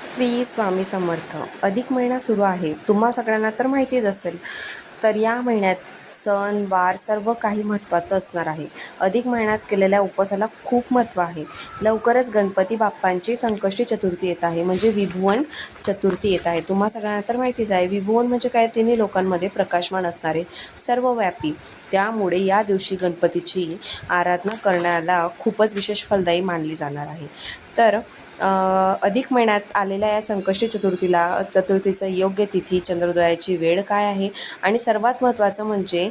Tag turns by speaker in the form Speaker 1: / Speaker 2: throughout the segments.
Speaker 1: श्री स्वामी समर्थ. अधिक महिना सुरू आहे. तुम्हा सगळ्यांना तर माहितीच असेल. तर या महिन्यात सण वार सर्व काही महत्त्वाचं असणार आहे. अधिक महिन्यात केलेल्या उपवासाला खूप महत्त्व आहे. लवकरच गणपती बाप्पांची संकष्टी चतुर्थी येत आहे, म्हणजे विभुवन चतुर्थी येत आहे. तुम्हा सगळ्यांना तर माहितीच आहे. विभुवन म्हणजे काय? तिन्ही लोकांमध्ये प्रकाशमान असणारे, सर्वव्यापी. त्यामुळे या दिवशी गणपतीची आराधना करण्याला खूपच विशेष फलदायी मानली जाणार आहे. तर अधिक महिन्यात आलेल्या या संकष्टी चतुर्थीचं योग्य तिथी, चंद्रोदयाची वेळ काय आहे आणि सर्वात महत्त्वाचं म्हणजे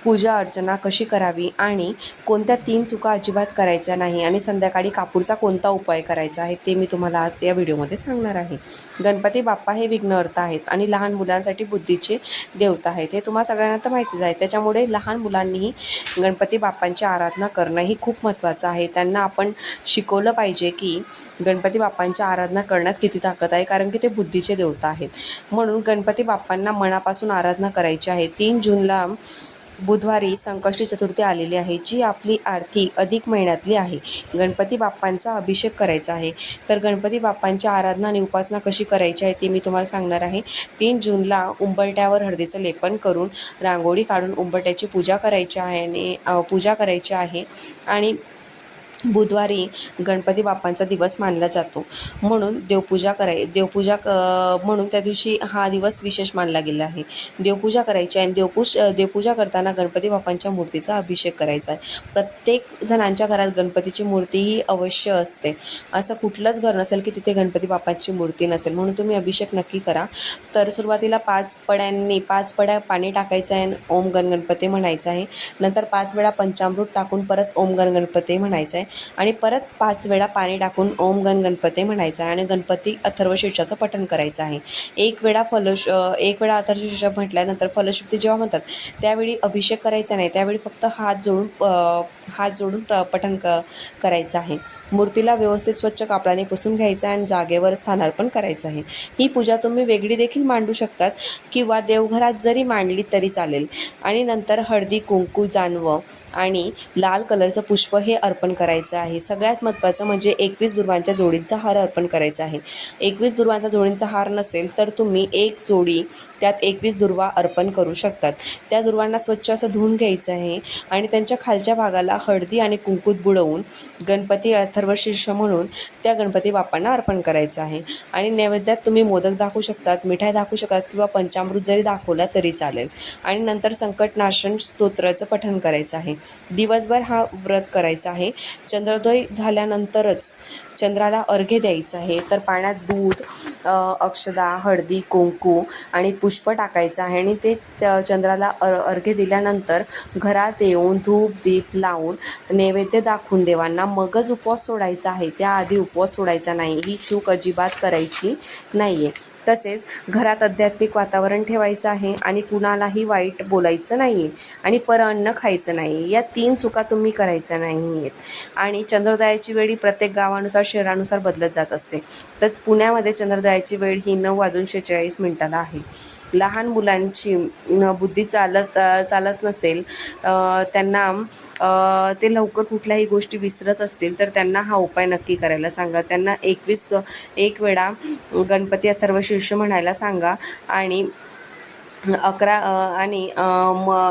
Speaker 1: पूजा अर्चना कशी करावी आणि कोणत्या 3 चुका अजिबात करायच्या नाही आणि संध्याकाळी कापूरचा कोणता उपाय करायचा आहे ते मी तुम्हाला आज या व्हिडिओमध्ये सांगणार आहे. गणपती बाप्पा हे विघ्नहर्ता आहेत आणि लहान मुलांसाठी बुद्धीचे देवता आहेत. हे तुम्हा सगळ्यांना तर माहितीच आहे. त्याच्यामुळे लहान मुलांनीही गणपती बाप्पांची आराधना करणं ही खूप महत्त्वाचं आहे. त्यांना आपण शिकवलं पाहिजे की गणपती बाप्पांची आराधना करण्यात किती ताकद आहे, कारण की ते बुद्धीचे देवता आहेत. म्हणून गणपती बाप्पांना मनापासून आराधना करायची आहे. 3 जूनला बुधवारी संकष्टी चतुर्थी आलेली आहे, जी आपली आर्थिक अधिक महिन्यातली आहे. गणपती बाप्पांचा अभिषेक करायचा आहे. तर गणपती बाप्पांची आराधना आणि उपासना कशी करायची आहे ते मी तुम्हाला सांगणार आहे. 3 जूनला उंबरट्यावर हळदीचं लेपन करून रांगोळी काढून उंबरट्याची पूजा करायची आहे आणि बुधवारी गणपती बाप्पांचा दिवस मानला जातो. म्हणून म्हणून त्या दिवशी हा दिवस विशेष मानला गेला आहे. देवपूजा करायची आहे आणि देवपूजा करताना गणपती बाप्पांच्या मूर्तीचा अभिषेक करायचा आहे. प्रत्येक जणांच्या घरात गणपतीची मूर्ती ही अवश्य असते. असं कुठलंच घर नसेल की तिथे गणपती बाप्पांची मूर्ती नसेल. म्हणून तुम्ही अभिषेक नक्की करा. तर सुरुवातीला 5 पड्या पाणी टाकायचं आहे आणि ओम गणपते म्हणायचं आहे. नंतर 5 वेळा पंचामृत टाकून परत ओम गणपते म्हणायचं आहे आणि परत 5 वेळा पाणी टाकून ओम गणपते म्हणायचं आहे आणि गणपती अथर्वशीर्षाचं पठण करायचं आहे. एक वेळा अथर्वशीर्ष म्हटल्यानंतर फलश्रुती जेव्हा म्हणतात त्यावेळी अभिषेक करायचा नाही. त्यावेळी फक्त हात जोडून पठण करायचं आहे. मूर्तीला व्यवस्थित स्वच्छ कापडाने पुसून घ्यायचं आहे आणि जागेवर स्थानार्पण करायचं आहे. ही पूजा तुम्ही वेगळी देखील मांडू शकतात किंवा देवघरात जरी मांडली तरी चालेल. आणि नंतर हळदी कुंकू जानवं आणि लाल कलरचं पुष्प हे अर्पण करायचं आहे. सगळ्यात महत्त्वाचं म्हणजे 21 दुर्वांच्या जोडींचा हार अर्पण करायचा आहे. 21 दुर्वांचा जोडींचा हार नसेल तर तुम्ही एक जोडी त्यात 21 दुर्वा अर्पण करू शकतात. त्या दुर्वांना स्वच्छ असं धुवून घ्यायचं आहे आणि त्यांच्या खालच्या भागाला हळदी आणि कुंकूत बुडवून गणपती अथर्वशीर्ष म्हणून त्या गणपती बाप्पांना अर्पण करायचं आहे. आणि नैवेद्यात तुम्ही मोदक दाखवू शकतात, मिठाई दाखवू शकतात किंवा पंचामृत जरी दाखवला तरी चालेल. आणि नंतर संकटनाशन स्तोत्राचं पठण करायचं आहे. दिवसभर हा व्रत करायचा आहे. चंद्रोदय झाल्यानंतरच चंद्राला अर्घ्य द्यायचं आहे. तर पाण्यात दूध, अक्षदा, हळदी, कुंकू आणि पुष्प टाकायचं आहे आणि ते चंद्राला अर्घ्य दिल्यानंतर घरात येऊन धूप दीप लावून नैवेद्य दाखवून देवांना मगच उपवास सोडायचा आहे. त्याआधी उपवास सोडायचा नाही. ही चूक अजिबात करायची नाही आहे. तसेच घरात आध्यात्मिक वातावरण ठेवायचं आहे आणि कुणालाही वाईट बोलायचं नाही आहे आणि परअन्न खायचं नाही. या 3 चुका तुम्ही करायच्या नाही आहेत. आणि चंद्रोदयाची वेळ ही प्रत्येक गावानुसार शहरानुसार बदलत जात असते. तर पुण्यामध्ये चंद्रोदयाची वेळ ही 9:46 आहे. लहान मुलांची बुद्धी चालत नसेल, त्यांना ते लवकर कुठल्याही गोष्टी विसरत असतील तर त्यांना हा उपाय नक्की करायला सांगा. त्यांना 1 वेळा गणपती अथर्वशीर्ष म्हणायला सांगा आणि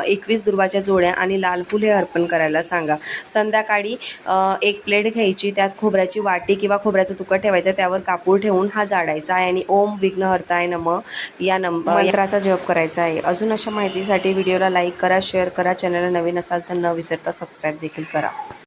Speaker 1: 21 दुर्वाच्या जोड्या आणि लाल फूल हे अर्पण करायला सांगा. संध्याकाळी 1 प्लेट घ्यायची, त्यात खोबऱ्याची वाटी किंवा खोबऱ्याचा तुकडा ठेवायचा, त्यावर कापूर ठेवून हा जाळायचा आहे आणि ओम विघ्नहर्ताय नमः या मंत्राचा जप करायचा आहे. अजून अशा माहितीसाठी व्हिडिओला लाईक करा, शेअर करा. चॅनलला नवीन असाल तर न विसरता सबस्क्राईब देखील करा.